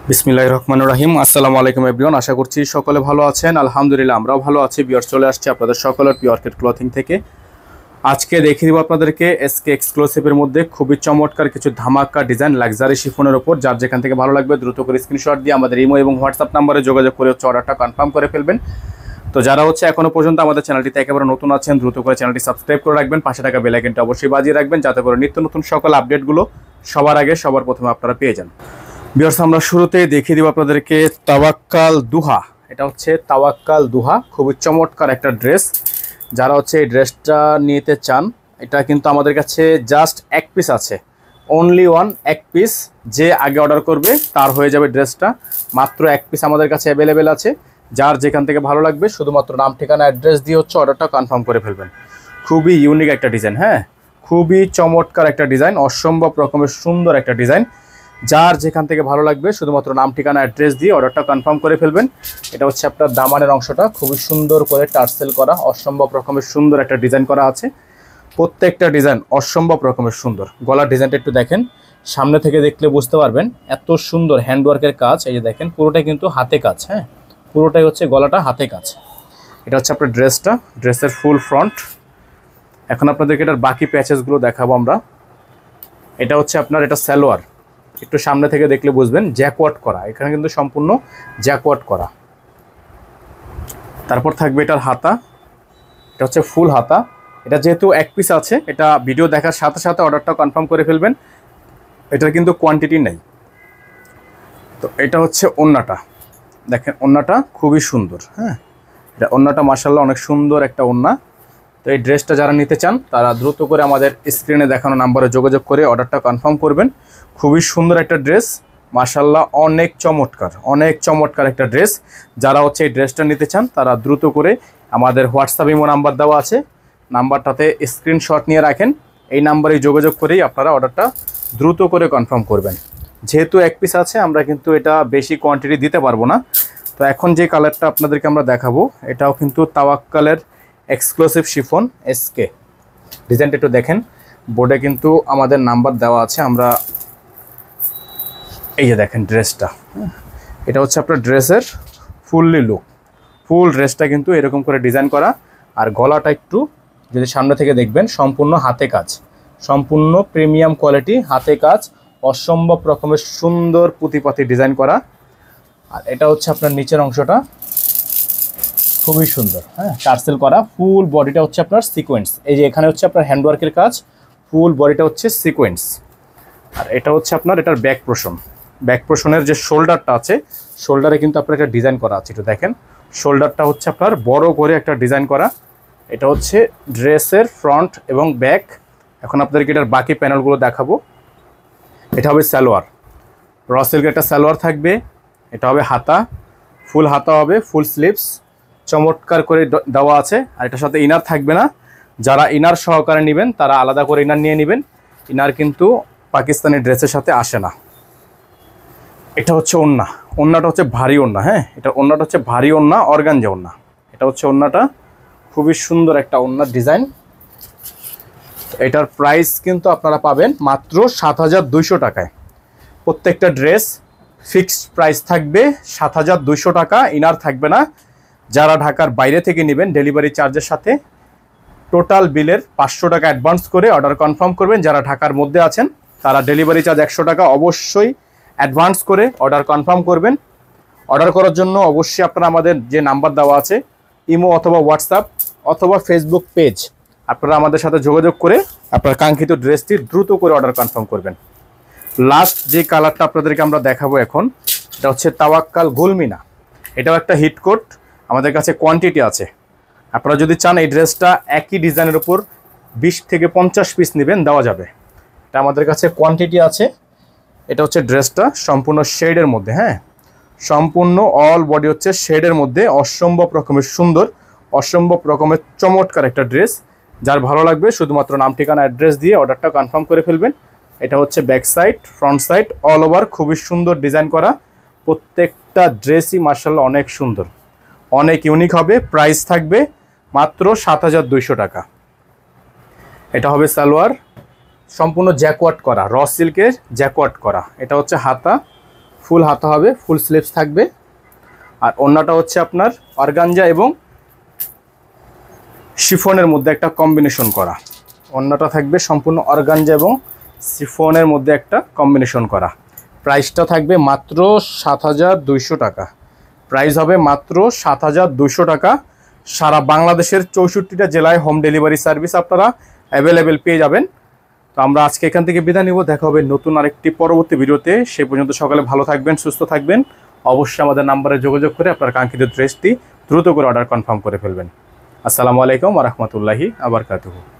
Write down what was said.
বিসমিল্লাহির রহমানির রহিম। আসসালামু আলাইকুম এভরিওয়ান, আশা করছি সকলে ভালো আছেন। আলহামদুলিল্লাহ আমরাও ভালো আছি। ভিউয়ার্স, চলে আসছি আপনাদের সকলের প্রিয় অর্কিড ক্লথিং থেকে। আজকে দেখিয়ে দিব আপনাদেরকে এসকে এক্সক্লুসিভের মধ্যে খুবই চমৎকার কিছু ধামাকা ডিজাইন লাক্সারি শিফনের উপর। যার যেখান থেকে ভালো লাগবে দ্রুত করে স্ক্রিনশট দিয়ে আমাদের ইমো এবং হোয়াটসঅ্যাপ নাম্বারে যোগাযোগ করে অর্ডারটা কনফার্ম করে ফেলবেন। তো যারা এখনো পর্যন্ত আমাদের চ্যানেলটিতে একেবারে নতুন আছেন, দ্রুত করে চ্যানেলটি সাবস্ক্রাইব করে রাখবেন, পাশে থাকা বেল আইকনটা অবশ্যই বাজিয়ে রাখবেন, যাতে করে নিত্য নতুন সকল আপডেটগুলো সবার আগে সবার প্রথমে আপনারা পেয়ে যান। ভিউয়ার্স, আমরা শুরুতেই দেখিয়ে দিব আপনাদেরকে তাওয়াক্কাল দুহা। এটা হচ্ছে তাওয়াক্কাল দুহা, খুবই চমৎকার একটা ড্রেস। যারা এই ড্রেসটা নিতে চান, এটা কিন্তু আমাদের কাছে জাস্ট এক পিস আছে, অনলি ওয়ান, এক পিস। যে আগে অর্ডার করবে তার হয়ে যাবে ড্রেসটা। মাত্র এক পিস আমাদের কাছে অ্যাভেলেবেল আছে। যার যেখান থেকে ভালো লাগবে শুধুমাত্র নাম ঠিকানা অ্যাড্রেস দিয়ে অর্ডারটা কনফার্ম করে ফেলবেন। খুবই ইউনিক একটা ডিজাইন, হ্যাঁ, খুবই চমৎকার একটা ডিজাইন, অসম্ভব রকমের সুন্দর একটা ডিজাইন। যার যেখান থেকে ভালো লাগবে শুধুমাত্র নাম ঠিকানা অ্যাড্রেস দিয়ে অর্ডারটা কনফার্ম করে ফেলবেন। এটা হচ্ছে আপনার দামানের অংশটা, খুবই সুন্দর করে টার্সেল করা, অসম্ভব রকমের সুন্দর একটা ডিজাইন করা আছে। প্রত্যেকটা ডিজাইন অসম্ভব রকমের সুন্দর। গলার ডিজাইনটা একটু দেখেন, সামনে থেকে দেখলে বুঝতে পারবেন এত সুন্দর হ্যান্ডওয়ার্কের কাজ। এই যে দেখেন, পুরোটাই কিন্তু হাতে কাজ, হ্যাঁ, পুরোটাই গলাটা হাতে কাজ। এটা হচ্ছে আপনার ড্রেসটা, ড্রেসের ফুল ফ্রন্ট। এখন আপনাদেরকে এটার বাকি প্যাচেসগুলো দেখাবো আমরা। এটা হচ্ছে আপনার, এটা সালোয়ার, একটু সামনে থেকে দেখলে বুঝবেন জ্যাকওয়ার্ড করা, এখানে কিন্তু সম্পূর্ণ জ্যাকওয়ার্ড করা। তারপর থাকবে এটার হাতা, এটা হচ্ছে ফুল হাতা। এটা যেহেতু এক পিস আছে, এটা ভিডিও দেখার সাথে সাথে অর্ডারটা কনফার্ম করে ফেলবেন, এটার কিন্তু কোয়ান্টিটি নেই। তো এটা হচ্ছে ওড়নাটা, দেখেন ওড়নাটা খুবই সুন্দর, হ্যাঁ, এটা ওড়নাটা মাশাআল্লাহ অনেক সুন্দর একটা ওড়না। তো এই ড্রেসটা যারা নিতে চান তারা দ্রুত করে আমাদের স্ক্রিনে দেখানো নাম্বারে যোগাযোগ করে অর্ডারটা কনফার্ম করবেন। খুবই সুন্দর একটা ড্রেস, মাশাআল্লাহ অনেক চমৎকার, অনেক চমৎকার একটা ড্রেস। যারা এই ড্রেসটা নিতে চান তারা দ্রুত করে আমাদের হোয়াটসঅ্যাপ ইমো নাম্বার দেওয়া আছে, নাম্বারটাতে স্ক্রিনশট নিয়ে রাখেন। এই নাম্বারে যোগাযোগ করেই আপনারা অর্ডারটা দ্রুত করে কনফার্ম করবেন। যেহেতু এক পিস আছে, আমরা কিন্তু এটা বেশি কোয়ান্টিটি দিতে পারবো না। তো এখন যে কালারটা আপনাদেরকে আমরা দেখাবো, এটাও কিন্তু তাওয়াক্কালের এক্সক্লুসিভ শিফন এসকে। ডিজাইনটা একটু দেখেন, বোর্ডে কিন্তু আমাদের নাম্বার দেওয়া আছে। আমরা এই যে দেখেন ড্রেসটা, এটা হচ্ছে আপনার ড্রেসের ফুললি লুক। ফুল ড্রেসটা কিন্তু এরকম করে ডিজাইন করা, আর গলাটা একটু যদি সামনে থেকে দেখবেন সম্পূর্ণ হাতে কাজ, সম্পূর্ণ প্রিমিয়াম কোয়ালিটি হাতে কাজ, অসম্ভব রকমের সুন্দর পুঁতিপাতি ডিজাইন করা। আর এটা হচ্ছে আপনার নিচের অংশটা, খুবই সুন্দর, হ্যাঁ, টার্সেল করা। ফুল বডিটা হচ্ছে আপনার সিকোয়েন্স। এই যে এখানে হচ্ছে আপনার হ্যান্ডওয়ার্কের কাজ, ফুল বডিটা হচ্ছে সিকোয়েন্স। আর এটা হচ্ছে আপনার এটার ব্যাক পোর্শন। ব্যাক পোর্শনের যে শোল্ডারটা আছে, শোল্ডারে কিন্তু আপনার একটা ডিজাইন করা আছে, একটু দেখেন। শোল্ডারটা হচ্ছে আপনার বড় করে একটা ডিজাইন করা। এটা হচ্ছে ড্রেসের ফ্রন্ট এবং ব্যাক। এখন আপনাদেরকে এটার বাকি প্যানেলগুলো দেখাবো। এটা হবে সালোয়ার, র সিল্কের একটা সালোয়ার থাকবে। এটা হবে হাতা, ফুল হাতা হবে, ফুল স্লিভস, চমৎকার করে দেওয়া আছে। আর এটার সাথে ইনার থাকবে না, যারা ইনার সহকারে নেবেন তারা আলাদা করে ইনার নিয়ে নেবেন। ইনার কিন্তু পাকিস্তানি ড্রেসের সাথে আসে না। এটা হচ্ছে ওড়না, ওড়নাটা হচ্ছে ভারী ওড়না, হ্যাঁ, এটা ওড়নাটা হচ্ছে ভারী ওড়না, অর্গানজা ওড়না। এটা হচ্ছে ওড়নাটা, খুবই সুন্দর একটা ওড়নার ডিজাইন। এটার প্রাইস কিন্তু আপনারা পাবেন মাত্র ৭,২০০ টাকায়। প্রত্যেকটা ড্রেস ফিক্সড প্রাইস থাকবে ৭,২০০ টাকা, ইনার থাকবে না। যারা ঢাকার বাইরে থেকে নেবেন ডেলিভারি চার্জের সাথে টোটাল বিলের ৫০০ টাকা অ্যাডভান্স করে অর্ডার কনফার্ম করবেন। যারা ঢাকার মধ্যে আছেন তারা ডেলিভারি চার্জ ১০০ টাকা অবশ্যই অ্যাডভান্স করে অর্ডার কনফার্ম করবেন। অর্ডার করার জন্য অবশ্যই আপনারা আমাদের যে নাম্বার দেওয়া আছে, ইমো অথবা হোয়াটসঅ্যাপ অথবা ফেসবুক পেজ, আপনারা আমাদের সাথে যোগাযোগ করে আপনার কাঙ্ক্ষিত ড্রেসটি দ্রুত করে অর্ডার কনফার্ম করবেন। লাস্ট যে কালারটা আপনাদেরকে আমরা দেখাবো এখন, এটা হচ্ছে তাওয়াক্কাল গুলমিনা। এটাও একটা হিট কোট, আমাদের কাছে কোয়ান্টিটি আছে। আপনারা যদি চান এই ড্রেসটা একই ডিজাইনের উপর ২০ থেকে ৫০ পিস নেবেন, দেওয়া যাবে। এটা আমাদের কাছে কোয়ান্টিটি আছে। এটা হচ্ছে ড্রেসটা সম্পূর্ণ শেডের মধ্যে, হ্যাঁ, সম্পূর্ণ অল বডি হচ্ছে শেডের মধ্যে, অসম্ভব রকমের সুন্দর, অসম্ভব রকমের চমৎকার একটা ড্রেস। যার ভালো লাগবে শুধুমাত্র নাম ঠিকানা অ্যাড্রেস দিয়ে অর্ডারটা কনফার্ম করে ফেলবেন। এটা হচ্ছে back side, front side all over খুবই সুন্দর ডিজাইন করা। প্রত্যেকটা ড্রেসই মাশাআল্লাহ অনেক সুন্দর, অনেক ইউনিক হবে। প্রাইস থাকবে মাত্র ৭,২০০ টাকা। এটা হবে সালোয়ার, সম্পূর্ণ জ্যাকওয়ার্ড করা, র সিল্কের জ্যাকওয়ার্ড করা। এটা হচ্ছে হাতা, ফুল হাতা হবে, ফুল স্লিভস থাকবে। আর ওড়নাটা হচ্ছে আপনার অর্গানজা এবং শিফনের মধ্যে একটা কম্বিনেশন করা। ওড়নাটা থাকবে সম্পূর্ণ অর্গানজা এবং শিফনের মধ্যে একটা কম্বিনেশন করা। প্রাইসটা থাকবে মাত্র 7,200 টাকা। প্রাইস হবে মাত্র 7,200 টাকা। সারা বাংলাদেশের 64টা জেলায় হোম ডেলিভারি সার্ভিস আপনারা অ্যাভেলেবেল পেয়ে যাবেন। তো আমরা আজকে এখান থেকে বিদায় নিব। দেখা হবে নতুন আরেকটি পরবর্তী ভিডিওতে। সে পর্যন্ত সকালে ভালো থাকবেন, সুস্থ থাকবেন। অবশ্যই আমাদের নাম্বারে যোগাযোগ করে আপনার কাঙ্ক্ষিত ড্রেসটি দ্রুত করে অর্ডার কনফার্ম করে ফেলবেন। আসসালামু আলাইকুম ওয়া রাহমাতুল্লাহি ওয়া বারাকাতুহু।